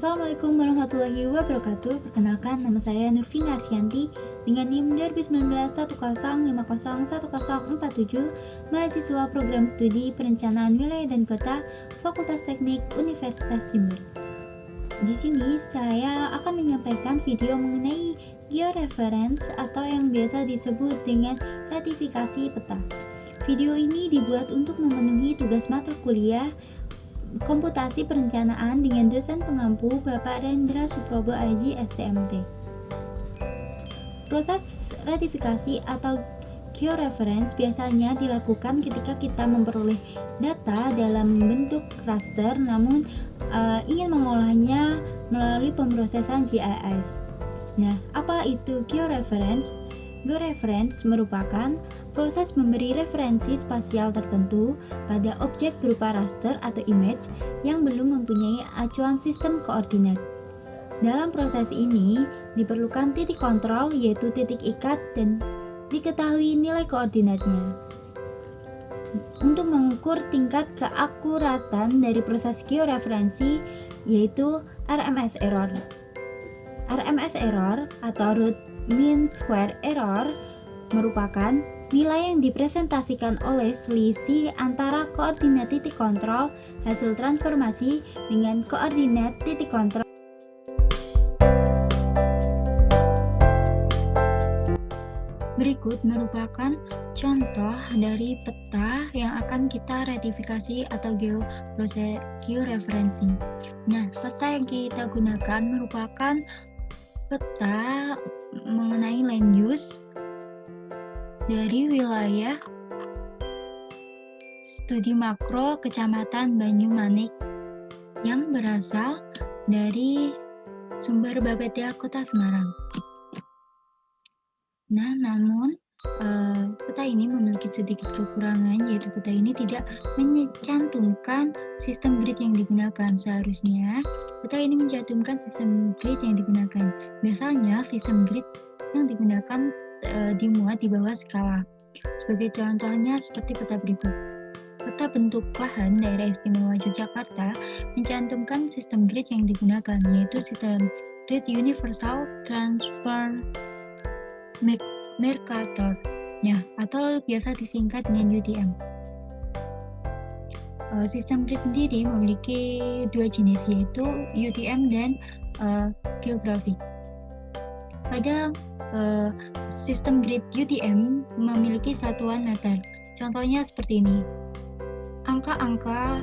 Assalamualaikum warahmatullahi wabarakatuh. Perkenalkan, nama saya Nurvina Arsyanti dengan NIM 2019 1050101047, mahasiswa program studi Perencanaan Wilayah dan Kota, Fakultas Teknik Universitas Jember. Di sini saya akan menyampaikan video mengenai georeference atau yang biasa disebut dengan ratifikasi peta. Video ini dibuat untuk memenuhi tugas mata kuliah Komputasi Perencanaan dengan dosen pengampu Bapak Rendra Suprobo Aji STMT. Proses ratifikasi atau georeference biasanya dilakukan ketika kita memperoleh data dalam bentuk raster namun ingin mengolahnya melalui pemrosesan GIS. Nah, apa itu georeference? Georeference merupakan proses memberi referensi spasial tertentu pada objek berupa raster atau image yang belum mempunyai acuan sistem koordinat. Dalam proses ini diperlukan titik kontrol yaitu titik ikat dan diketahui nilai koordinatnya. Untuk mengukur tingkat keakuratan dari proses georeferensi yaitu RMS error. RMS error atau root mean square error merupakan nilai yang dipresentasikan oleh selisih antara koordinat titik kontrol hasil transformasi dengan koordinat titik kontrol. Berikut merupakan contoh dari peta yang akan kita ratifikasi atau georeferensi. Nah, peta yang kita gunakan merupakan peta mengenai land use dari wilayah studi makro Kecamatan Banyumanik yang berasal dari sumber Bapeda Kota Semarang. Nah, namun peta ini memiliki sedikit kekurangan, yaitu peta ini tidak mencantumkan sistem grid yang digunakan. Seharusnya peta ini mencantumkan sistem grid yang digunakan. Biasanya sistem grid yang digunakan dimuat di bawah skala. Sebagai contohnya seperti peta berikut. Peta bentuk lahan daerah istimewa Yogyakarta mencantumkan sistem grid yang digunakan, yaitu sistem grid universal transfer Mercator, atau biasa disingkat dengan UTM. Sistem grid sendiri memiliki dua jenis, yaitu UTM dan geografik. Pada sistem grid UTM memiliki satuan meter. Contohnya seperti ini. Angka-angka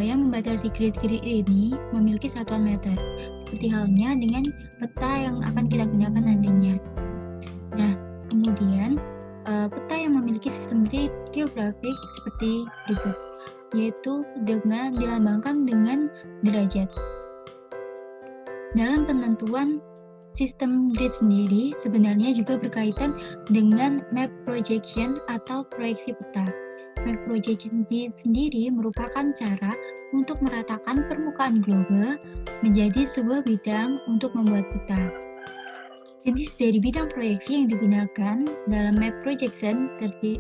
yang membatasi grid-grid ini memiliki satuan meter. Seperti halnya dengan peta yang akan kita gunakan nantinya. Nah, kemudian peta yang memiliki sistem grid geografik seperti berikut, yaitu dengan dilambangkan dengan derajat. Dalam penentuan sistem grid sendiri sebenarnya juga berkaitan dengan map projection atau proyeksi peta. Map projection sendiri merupakan cara untuk meratakan permukaan globe menjadi sebuah bidang untuk membuat peta. Jenis dari bidang proyeksi yang digunakan dalam map projection terbagi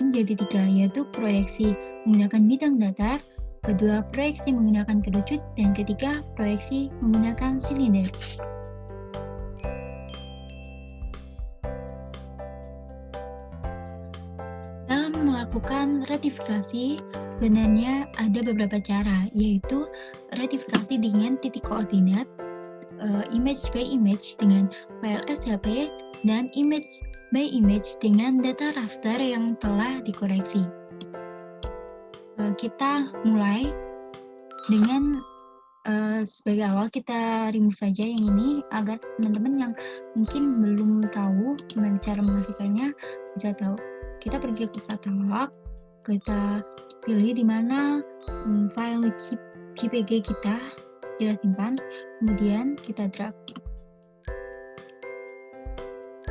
menjadi tiga, yaitu proyeksi menggunakan bidang datar, kedua proyeksi menggunakan kerucut, dan ketiga proyeksi menggunakan silinder. Dalam melakukan ratifikasi, sebenarnya ada beberapa cara, yaitu ratifikasi dengan titik koordinat, image by image dengan file SHP, dan image by image dengan data raster yang telah dikoreksi. Kita mulai dengan sebagai awal kita remove saja yang ini agar teman-teman yang mungkin belum tahu gimana cara menghasilkannya bisa tahu. Kita pergi ke katalog, kita pilih di mana file JPG kita simpan, kemudian kita drag.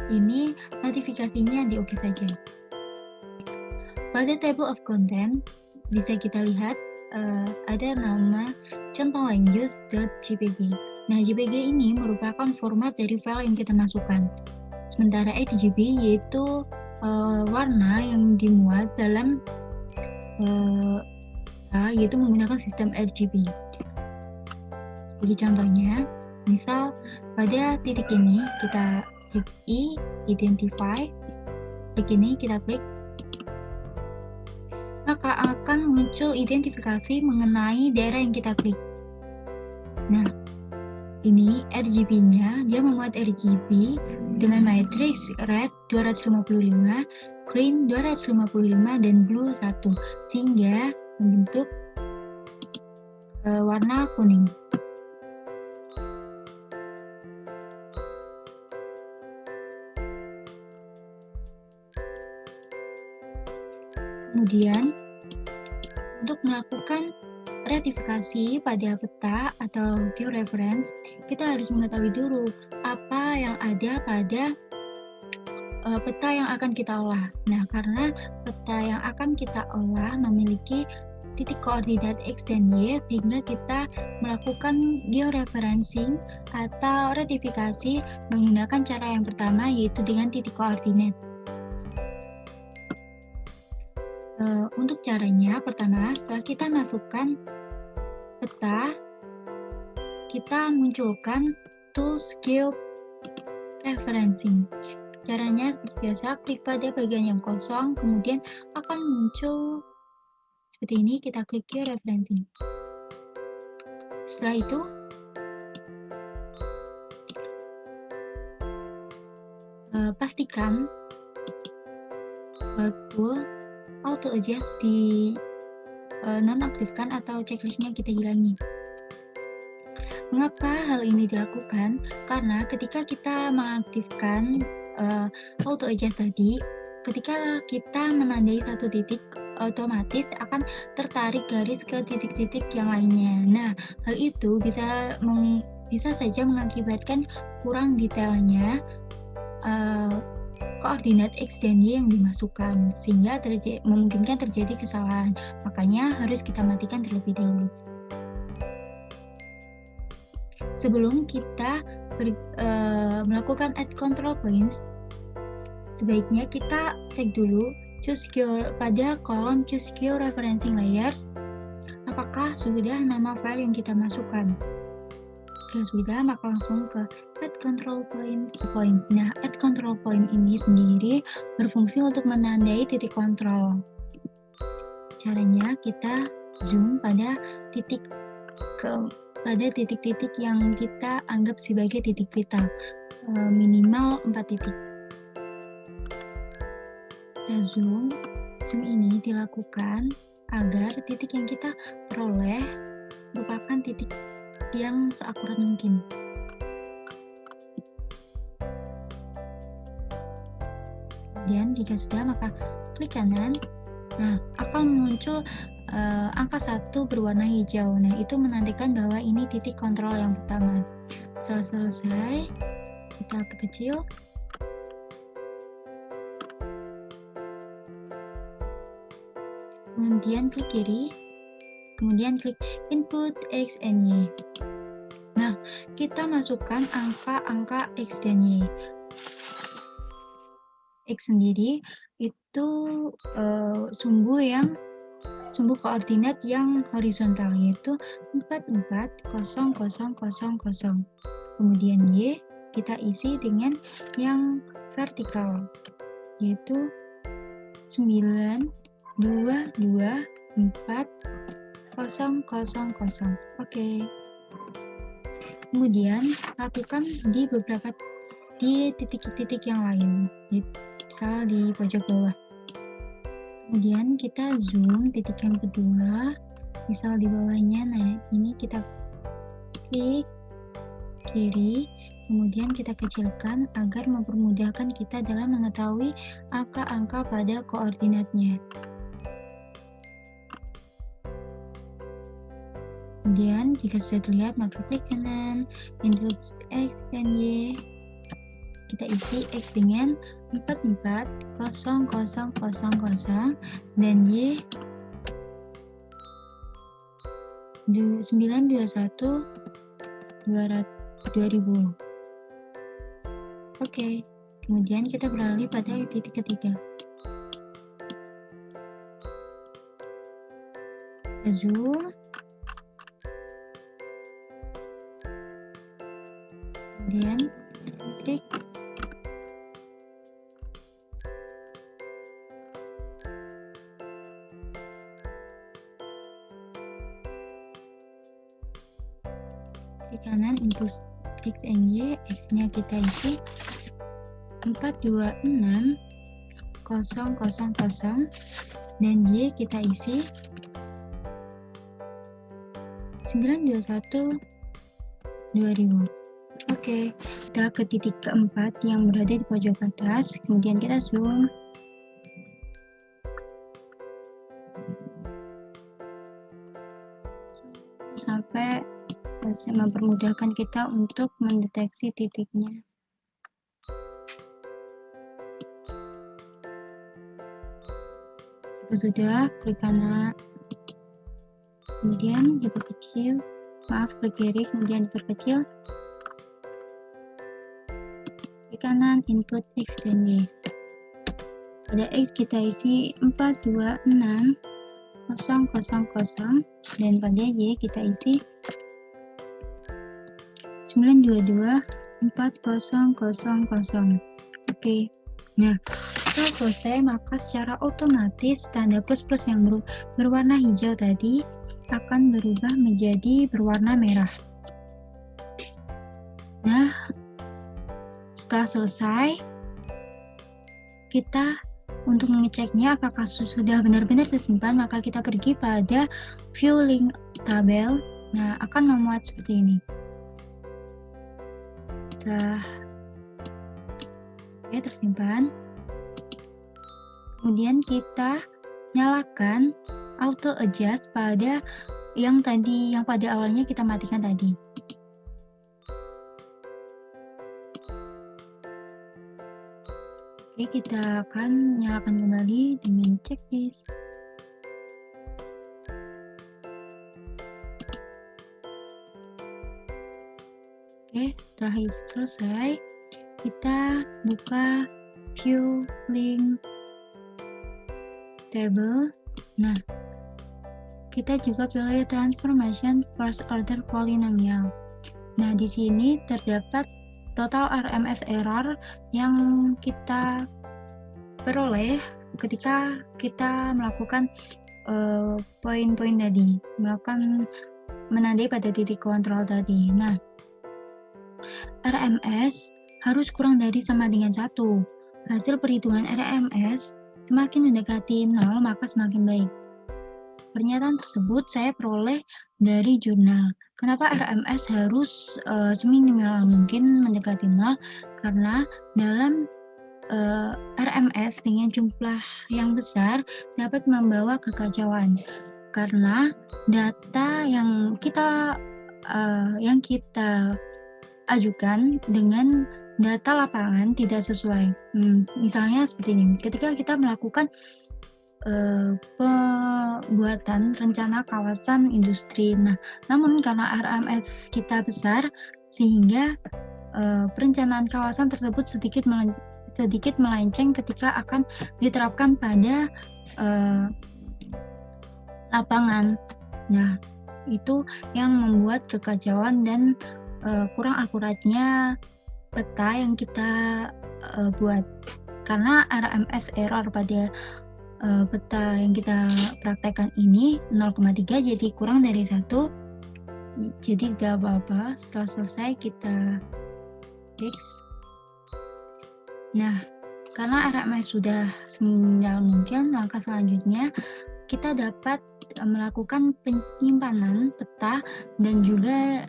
Ini notifikasinya di oke saja. Pada table of content bisa kita lihat ada nama contoh language.jpg. Nah, JPG ini merupakan format dari file yang kita masukkan. Sementara RGB yaitu warna yang dimuat dalam yaitu menggunakan sistem RGB. Bagi contohnya, misal pada titik ini kita klik identify, klik ini kita klik, maka akan muncul identifikasi mengenai daerah yang kita klik. Nah, ini RGB-nya, dia memuat RGB dengan matriks red 255, green 255, dan blue 1, sehingga membentuk warna kuning. Kemudian, untuk melakukan retifikasi pada peta atau georeference, kita harus mengetahui dulu apa yang ada pada peta yang akan kita olah. Nah, karena peta yang akan kita olah memiliki titik koordinat X dan Y, sehingga kita melakukan georeferencing atau retifikasi menggunakan cara yang pertama, yaitu dengan titik koordinat. Untuk caranya, pertama, setelah kita masukkan peta, kita munculkan tools georeferencing. Caranya seperti biasa, klik pada bagian yang kosong, kemudian akan muncul seperti ini, kita klik georeferencing. Setelah itu, pastikan tool auto adjust di nonaktifkan atau checklistnya kita hilangi. Mengapa hal ini dilakukan? Karena ketika kita mengaktifkan auto adjust tadi, ketika kita menandai satu titik, otomatis akan tertarik garis ke titik-titik yang lainnya. Nah, hal itu bisa saja mengakibatkan kurang detailnya koordinat X dan Y yang dimasukkan, sehingga memungkinkan terjadi kesalahan. Makanya harus kita matikan terlebih dahulu. Sebelum kita melakukan add control points, sebaiknya kita cek dulu pada kolom choose georeferencing layers, apakah sudah nama file yang kita masukkan. Jika sudah, maka langsung ke add control points. Nah, add control point ini sendiri berfungsi untuk menandai titik kontrol. Caranya kita zoom pada titik-titik yang kita anggap sebagai titik vital, minimal 4 titik. Kita zoom ini dilakukan agar titik yang kita peroleh merupakan titik yang seakurat mungkin. Kemudian jika sudah, maka klik kanan. Nah, akan muncul angka 1 berwarna hijau. Nah, itu menandakan bahwa ini titik kontrol yang pertama. Setelah selesai, kita perkecil. Kemudian klik kiri. Kemudian klik input X and Y. Nah, kita masukkan angka-angka X dan Y. X sendiri itu sumbu koordinat yang horizontal, yaitu 44,00,00. Kemudian Y kita isi dengan yang vertikal, yaitu 9,2,2,4,0,0. Oke. Kemudian lakukan di titik-titik yang lain, misal di pojok bawah. Kemudian kita zoom titik yang kedua, misal di bawahnya. Nah, ini kita klik kiri, kemudian kita kecilkan agar mempermudahkan kita dalam mengetahui angka-angka pada koordinatnya. Kemudian jika sudah terlihat, maka klik kanan, input X dan Y. Kita isi X dengan 44,00,00 dan Y 921,2000. Oke, kemudian kita beralih pada titik ketiga. Zoom. kemudian klik. Di kanan input X and Y, X-nya kita isi 426000 dan Y kita isi 9212000. Oke, kita ke titik keempat yang berada di pojok atas, kemudian kita zoom. Sampai mempermudahkan kita untuk mendeteksi titiknya. Jika sudah, klik kanan, kemudian diperkecil, klik kiri, kemudian diperkecil. Klik kanan, input X dan Y. Pada X kita isi 426000 dan pada Y kita isi 9224000. Oke. Nah, setelah selesai, maka secara otomatis tanda plus-plus yang berwarna hijau tadi akan berubah menjadi berwarna merah. Nah, setelah selesai, kita untuk mengeceknya apakah sudah benar-benar tersimpan, maka kita pergi pada view link tabel. Nah, akan memuat seperti ini. Oke, tersimpan. Kemudian kita nyalakan auto adjust pada yang pada awalnya kita matikan tadi. Oke, kita akan nyalakan kembali dengan checklist. Oke, setelah selesai, kita buka view link table. Nah, kita juga pilih transformation first order polynomial. Nah, di sini terdapat total RMS error yang kita peroleh ketika kita melakukan poin-poin tadi, menandai pada titik kontrol tadi. Nah, RMS harus kurang dari sama dengan 1. Hasil perhitungan RMS semakin mendekati 0, maka semakin baik. Pernyataan tersebut saya peroleh dari jurnal. Kenapa RMS harus seminimal mungkin mendekati 0? Karena dalam RMS dengan jumlah yang besar dapat membawa kekacauan. Karena data yang kita ajukan dengan data lapangan tidak sesuai. Misalnya seperti ini, ketika kita melakukan pembuatan rencana kawasan industri. Nah, namun karena RMS kita besar, sehingga perencanaan kawasan tersebut sedikit melenceng ketika akan diterapkan pada lapangan. Nah, itu yang membuat kekacauan dan kurang akuratnya peta yang kita buat. Karena RMS error pada peta yang kita praktekkan ini 0,3, jadi kurang dari 1, jadi tidak apa-apa. Setelah selesai kita fix. Nah, karena RMS sudah seminimal mungkin, langkah selanjutnya kita dapat melakukan penyimpanan peta dan juga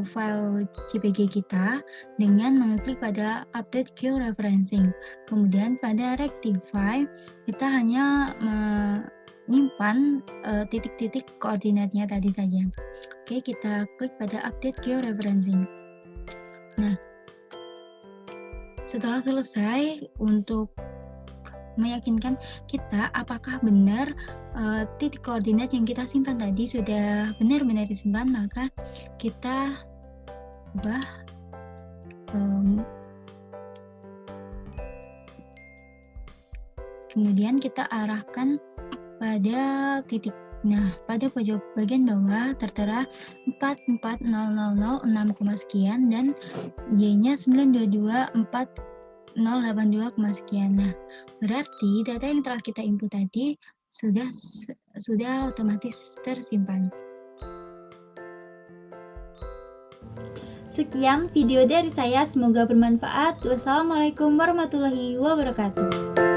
file JPG kita dengan mengklik pada update georeferencing. Kemudian pada rectify kita hanya menyimpan titik-titik koordinatnya tadi saja. Oke, kita klik pada update georeferencing. Nah, setelah selesai, untuk meyakinkan kita apakah benar titik koordinat yang kita simpan tadi sudah benar-benar disimpan, maka kita ubah kemudian kita arahkan pada titik Nah, pada pojok bagian bawah tertera 44000 6, sekian dan Y-nya 9224082, sekian. Nah, berarti data yang telah kita input tadi sudah otomatis tersimpan. Sekian video dari saya, semoga bermanfaat. Wassalamualaikum warahmatullahi wabarakatuh.